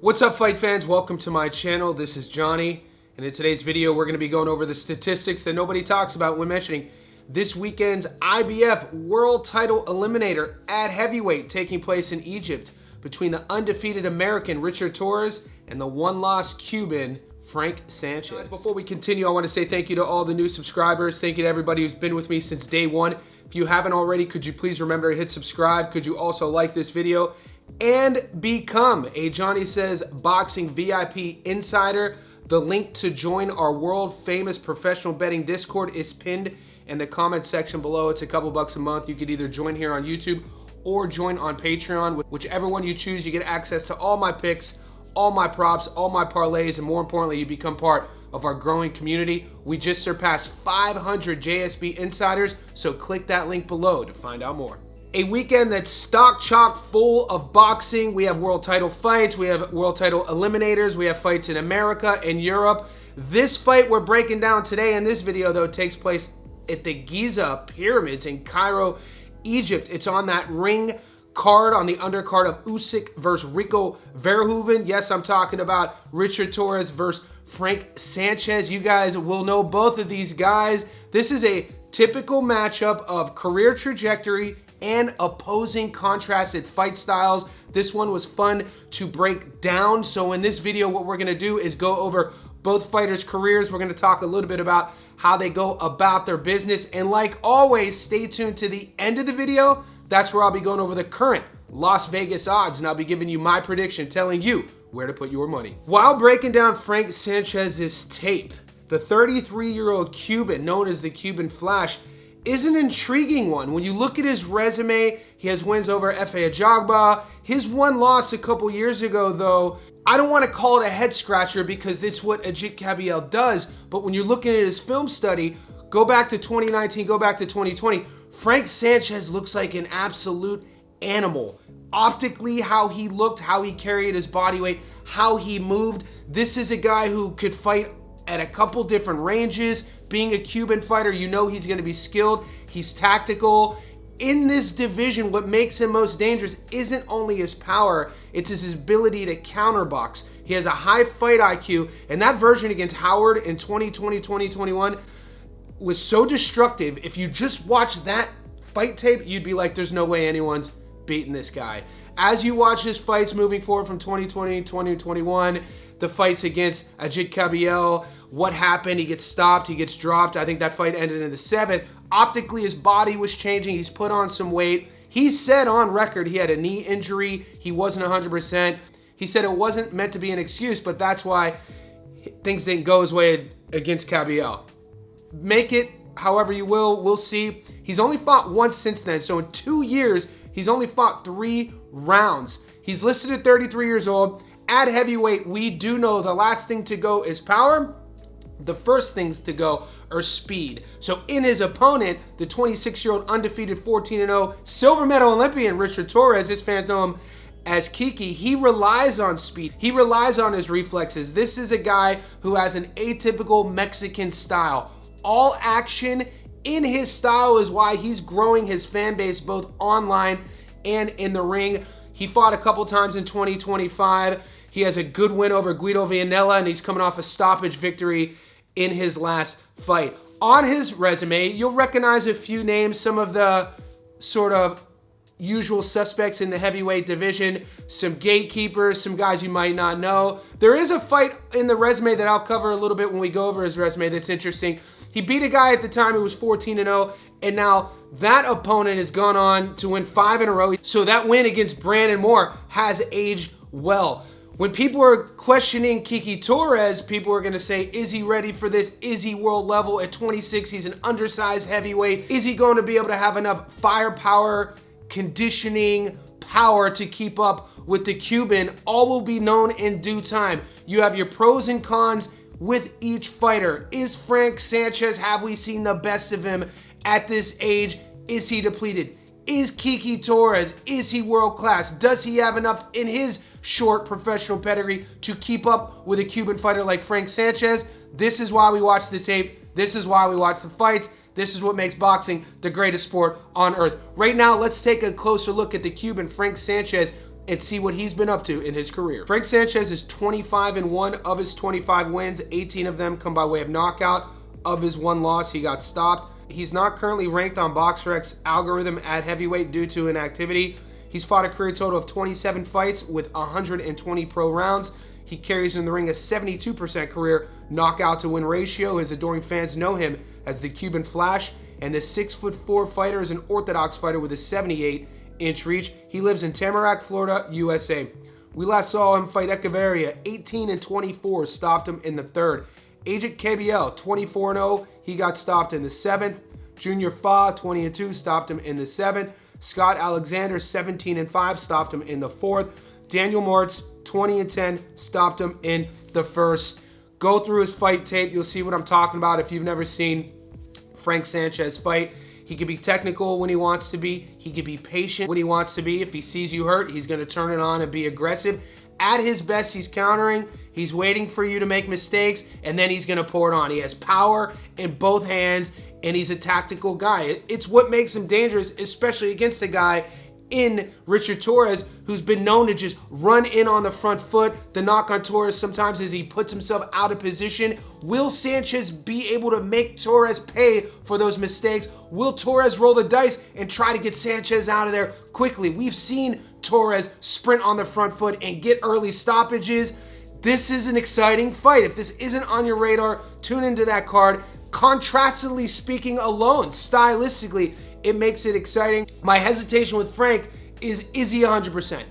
What's up, fight fans? Welcome to my channel. This is Johnny, and in today's video we're going to be going over the statistics that nobody talks about when mentioning this weekend's IBF World Title Eliminator at heavyweight taking place in Egypt between the undefeated American Richard Torrez and the one-loss Cuban Frank Sanchez. Guys, before we continue, I want to say thank you to all the new subscribers. Thank you to everybody who's been with me since day one. If you haven't already, could you please remember to hit subscribe? Could you also like this video and become a Johnny Says Boxing VIP Insider? The link to join our world famous professional betting Discord is pinned in the comment section below. It's a couple bucks a month. You could either join here on YouTube or join on Patreon. Whichever one you choose, you get access to all my picks, all my props, all my parlays, and more importantly, you become part of our growing community. We just surpassed 500 JSB insiders, so click that link below to find out more. A weekend that's stock chock full of boxing. We have world title fights, we have world title eliminators, we have fights in America and Europe. This fight we're breaking down today in this video, though, takes place at the Giza Pyramids in Cairo, Egypt. It's on that ring card, on the undercard of Usyk versus Rico Verhoeven. Yes, I'm talking about Richard Torrez versus Frank Sanchez. You guys will know both of these guys. This is a typical matchup of career trajectory and opposing contrasted fight styles. This one was fun to break down. So in this video, what we're gonna do is go over both fighters' careers. We're gonna talk a little bit about how they go about their business. And like always, stay tuned to the end of the video. That's where I'll be going over the current Las Vegas odds, and I'll be giving you my prediction, telling you where to put your money. While breaking down Frank Sanchez's tape, the 33-year-old Cuban, known as the Cuban Flash, is an intriguing one. When you look at his resume, he has wins over Efe Ajagba. His one loss a couple years ago, though, I don't want to call it a head scratcher because that's what Ajit Kabiel does, but when you're looking at his film study, go back to 2019, go back to 2020, Frank Sanchez looks like an absolute animal. Optically, how he looked, how he carried his body weight, how he moved. This is a guy who could fight at a couple different ranges. Being a Cuban fighter, you know he's going to be skilled. He's tactical. In this division, what makes him most dangerous isn't only his power, it's his ability to counterbox. He has a high fight IQ, and that version against Howard in 2020, 2021 was so destructive. If you just watch that fight tape, you'd be like, there's no way anyone's beating this guy. As you watch his fights moving forward from 2020, 2021, the fights against Ajit Kabiel, what happened? He gets stopped, he gets dropped. I think that fight ended in the 7th. Optically, his body was changing. He's put on some weight. He said on record he had a knee injury. He wasn't 100%. He said it wasn't meant to be an excuse, but that's why things didn't go his way against Kabiel. Make it however you will. We'll see. He's only fought once since then. So in 2 years, he's only fought 3 rounds. He's listed at 33 years old. At heavyweight, we do know the last thing to go is power. The first things to go are speed. So in his opponent, the 26-year-old undefeated 14-0 silver medal Olympian Richard Torrez, his fans know him as Kiki, he relies on speed. He relies on his reflexes. This is a guy who has an atypical Mexican style. All action in his style is why he's growing his fan base both online and in the ring. He fought a couple times in 2025. He has a good win over Guido Vianella, and he's coming off a stoppage victory in his last fight. On his resume, you'll recognize a few names, some of the sort of usual suspects in the heavyweight division, some gatekeepers, some guys you might not know. There is a fight in the resume that I'll cover a little bit when we go over his resume that's interesting. He beat a guy at the time who was 14-0, and now that opponent has gone on to win 5 in a row. So that win against Brandon Moore has aged well. When people are questioning Kiki Torrez, people are going to say, is he ready for this? Is he world level at 26? He's an undersized heavyweight. Is he going to be able to have enough firepower, conditioning, power to keep up with the Cuban? All will be known in due time. You have your pros and cons with each fighter. Is Frank Sanchez, have we seen the best of him at this age? Is he depleted? Is Kiki Torrez, is he world class? Does he have enough in his short professional pedigree to keep up with a Cuban fighter like Frank Sanchez? This is why we watch the tape. This is why we watch the fights. This is what makes boxing the greatest sport on earth. Right now, let's take a closer look at the Cuban Frank Sanchez and see what he's been up to in his career. Frank Sanchez is 25-1 of his 25 wins. 18 of them come by way of knockout. Of his one loss, he got stopped. He's not currently ranked on BoxRec's algorithm at heavyweight due to inactivity. He's fought a career total of 27 fights with 120 pro rounds. He carries in the ring a 72% career knockout to win ratio. His adoring fans know him as the Cuban Flash, and the 6'4" fighter is an orthodox fighter with a 78-inch reach. He lives in Tamarack, Florida, USA. We last saw him fight Echeverria, 18-24, stopped him in the third. Agent KBL, 24-0, he got stopped in the seventh. Junior Fa, 20-2, stopped him in the seventh. Scott Alexander, 17-5, stopped him in the fourth. Daniel Martz, 20-10, stopped him in the first. Go through his fight tape. You'll see what I'm talking about if you've never seen Frank Sanchez fight. He can be technical when he wants to be. He can be patient when he wants to be. If he sees you hurt, he's going to turn it on and be aggressive. At his best, he's countering. He's waiting for you to make mistakes, and then he's going to pour it on. He has power in both hands, and he's a tactical guy. It's what makes him dangerous, especially against a guy in Richard Torrez, who's been known to just run in on the front foot. The knock on Torrez sometimes is he puts himself out of position. Will Sanchez be able to make Torrez pay for those mistakes? Will Torrez roll the dice and try to get Sanchez out of there quickly? We've seen Torrez sprint on the front foot and get early stoppages. This is an exciting fight. If this isn't on your radar, tune into that card. Contrastingly speaking alone, stylistically, it makes it exciting. My hesitation with Frank is he 100%?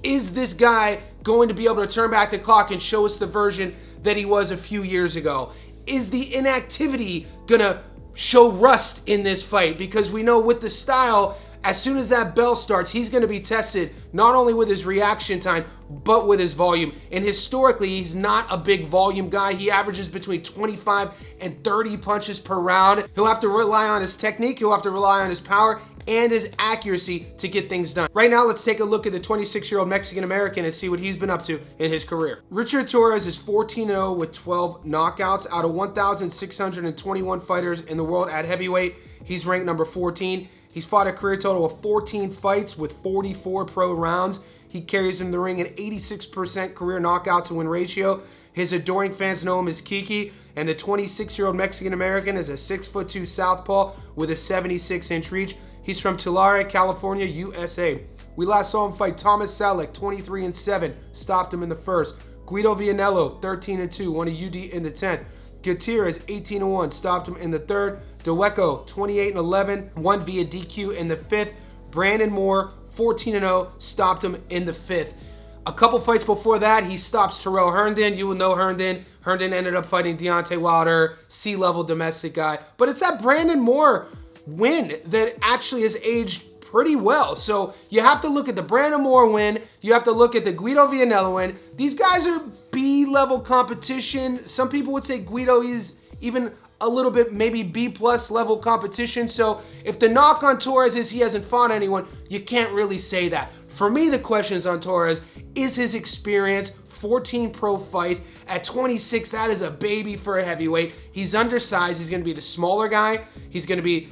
Is this guy going to be able to turn back the clock and show us the version that he was a few years ago? Is the inactivity gonna show rust in this fight? Because we know with the style, as soon as that bell starts, he's going to be tested not only with his reaction time, but with his volume. And historically, he's not a big volume guy. He averages between 25 and 30 punches per round. He'll have to rely on his technique. He'll have to rely on his power and his accuracy to get things done. Right now, let's take a look at the 26-year-old Mexican-American and see what he's been up to in his career. Richard Torrez is 14-0 with 12 knockouts out of 1,621 fighters in the world at heavyweight. He's ranked number 14. He's fought a career total of 14 fights with 44 pro rounds. He carries in the ring an 86% career knockout to win ratio. His adoring fans know him as Kiki, and the 26-year-old Mexican-American is a 6'2" southpaw with a 76-inch reach. He's from Tulare, California, USA. We last saw him fight Thomas Salek, 23-7, stopped him in the first. Guido Vianello, 13-2, won a UD in the 10th. Gutierrez, 18-1, stopped him in the third. DeWeco, 28-11, won via DQ in the fifth. Brandon Moore, 14-0, stopped him in the fifth. A couple fights before that, he stops Terrell Herndon. You will know Herndon. Herndon ended up fighting Deontay Wilder, C-level domestic guy. But it's that Brandon Moore win that actually has aged pretty well. So you have to look at the Brandon Moore win. You have to look at the Guido Vianello win. These guys are B-level competition. Some people would say Guido is even a little bit maybe B-plus level competition. So if the knock on Torrez is he hasn't fought anyone, you can't really say that. For me, the questions on Torrez is his experience. 14 pro fights. At 26, that is a baby for a heavyweight. He's undersized. He's going to be the smaller guy. He's going to be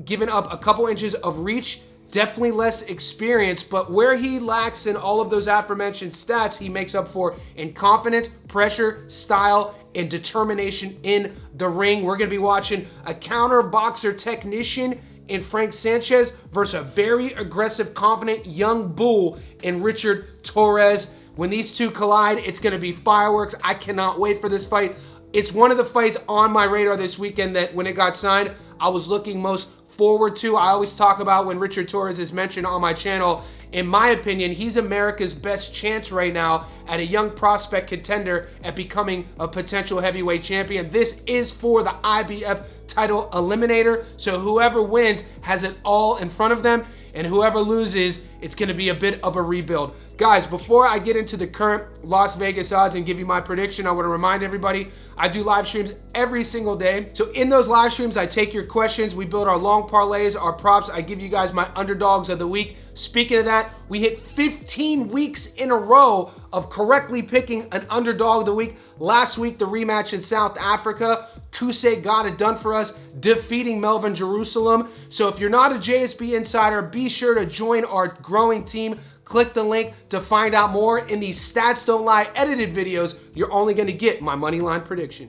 giving up a couple inches of reach. Definitely less experience, but where he lacks in all of those aforementioned stats, he makes up for in confidence, pressure, style, and determination in the ring. We're going to be watching a counter boxer technician in Frank Sanchez versus a very aggressive, confident young bull in Richard Torrez. When these two collide, it's going to be fireworks. I cannot wait for this fight. It's one of the fights on my radar this weekend that when it got signed, I was looking most forward to. I always talk about when Richard Torrez is mentioned on my channel. In my opinion, he's America's best chance right now at a young prospect contender at becoming a potential heavyweight champion. This is for the IBF title eliminator. So whoever wins has it all in front of them, and whoever loses, it's going to be a bit of a rebuild. Guys, before I get into the current Las Vegas odds and give you my prediction, I want to remind everybody I do live streams every single day. So in those live streams, I take your questions. We build our long parlays, our props. I give you guys my underdogs of the week. Speaking of that, we hit 15 weeks in a row of correctly picking an underdog of the week. Last week, the rematch in South Africa. Kusei got it done for us, defeating Melvin Jerusalem. So if you're not a JSB insider, be sure to join our growing team. Click the link to find out more. In these Stats Don't Lie edited videos, you're only going to get my money line prediction.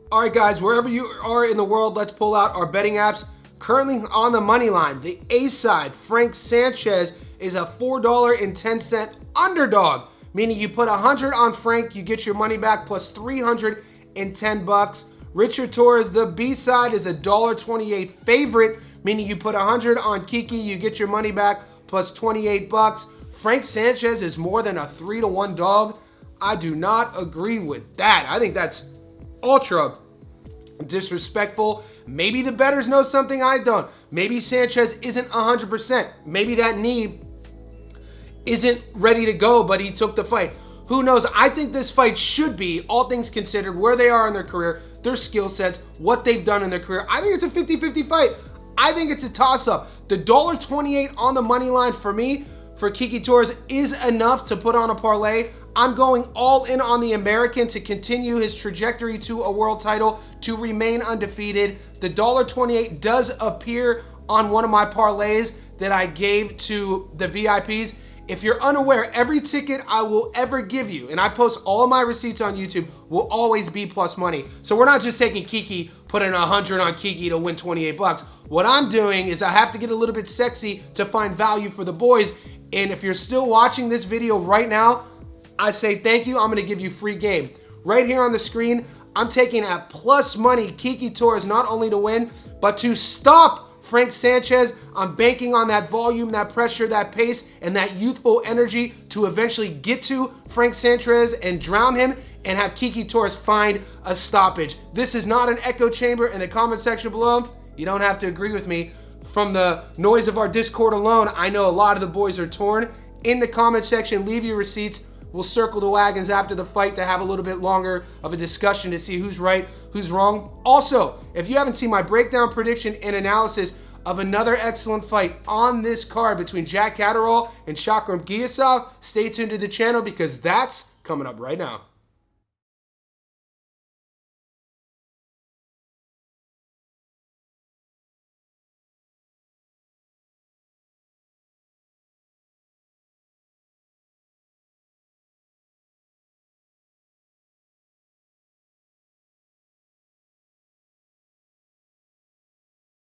All right, guys, wherever you are in the world, let's pull out our betting apps. Currently on the money line, the A side, Frank Sanchez is a $4.10 underdog, meaning you put 100 on Frank, you get your money back plus 310 bucks. Richard Torrez, the B side, is a $1.28 favorite, meaning you put 100 on Kiki, you get your money back plus 28 bucks. Frank Sanchez is more than a 3-to-1 dog. I do not agree with that. I think that's ultra disrespectful. Maybe the bettors know something I don't. Maybe Sanchez isn't 100%. Maybe that knee isn't ready to go, but he took the fight. Who knows? I think this fight should be, all things considered, where they are in their career, their skill sets, what they've done in their career. I think it's a 50-50 fight. I think it's a toss-up. The $1.28 on the money line for me, for Kiki Torrez, is enough to put on a parlay. I'm going all in on the American to continue his trajectory to a world title, to remain undefeated. The $1.28 does appear on one of my parlays that I gave to the VIPs. If you're unaware, every ticket I will ever give you, and I post all of my receipts on YouTube, will always be plus money. So we're not just taking Kiki, putting 100 on Kiki to win 28 bucks. What I'm doing is I have to get a little bit sexy to find value for the boys. And if you're still watching this video right now, I say thank you. I'm going to give you free game. Right here on the screen, I'm taking at plus money Kiki Torrez not only to win, but to stop Frank Sanchez. I'm banking on that volume, that pressure, that pace, and that youthful energy to eventually get to Frank Sanchez and drown him and have Kiki Torrez find a stoppage. This is not an echo chamber. In the comment section below, you don't have to agree with me. From the noise of our Discord alone, I know a lot of the boys are torn. In the comment section, leave your receipts. We'll circle the wagons after the fight to have a little bit longer of a discussion to see who's right, who's wrong. Also, if you haven't seen my breakdown, prediction, and analysis of another excellent fight on this card between Jack Catterall and shakurstevenson, stay tuned to the channel because that's coming up right now.